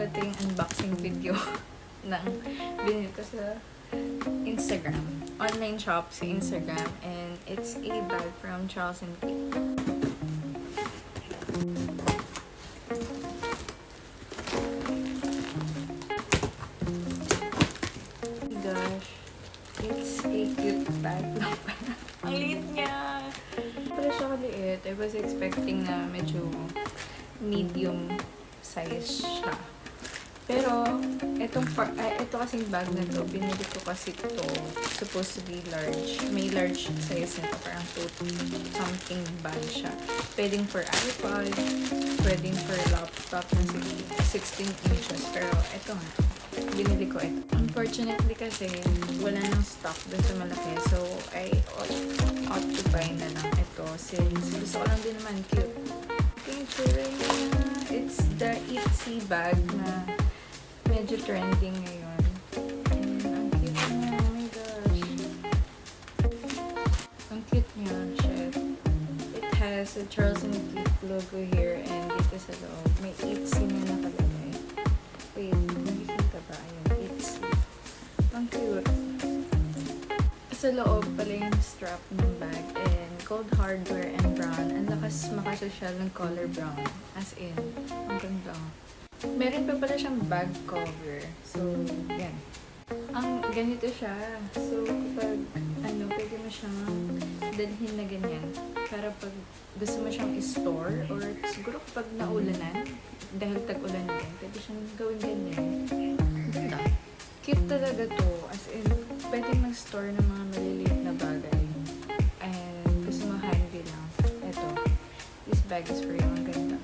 ito yung unboxing video ng binili ko sa Instagram. Online shop sa Instagram. And it's a bag from Charles & Keith. Gosh, it's a cute bag lang pala. Ang liit niya! Pala siya kaliit. I was expecting na medyo medium size siya. Pero, ito kasing bag na to, binili ko kasi to supposed to be large. May large size nito, parang 2-something bag siya. Pwedeng for iPod, pwedeng for laptop na 16 inches. Pero, ito nga. Binili ko ito. Unfortunately kasi, wala nang stock dun sa malaki. So, I ought to buy na lang ito since gusto ko lang din naman cute. Okay, it's the itzy bag na medyo trending ngayon. And ang cute niya. Oh my gosh. Ang cute niya. Shit. It has a Charles & Keith logo here and dito sa loob. May itzy na nakalagay. Wait, nakikita ba? Ayun, itzy. Ang cute. Sa loob pala yung strap ng bag and gold hardware and brown. Ang lakas makasosyal ng color brown. As in, ang ganda. Meron pa pala siyang bag cover. So, yan. Ang ganito siya. So, kapag, pwede mo siyang dalhin na ganyan. Para pag gusto mo siyang i-store or siguro kapag naulanan, dahil tag-ulan din, pwede siyang gawin ganyan. Ganda. Cute talaga to. As in, pwede mag-store ng mga maliliit na bagay. And gusto mo handy lang. Ito. This bag is for you. Ang ganda.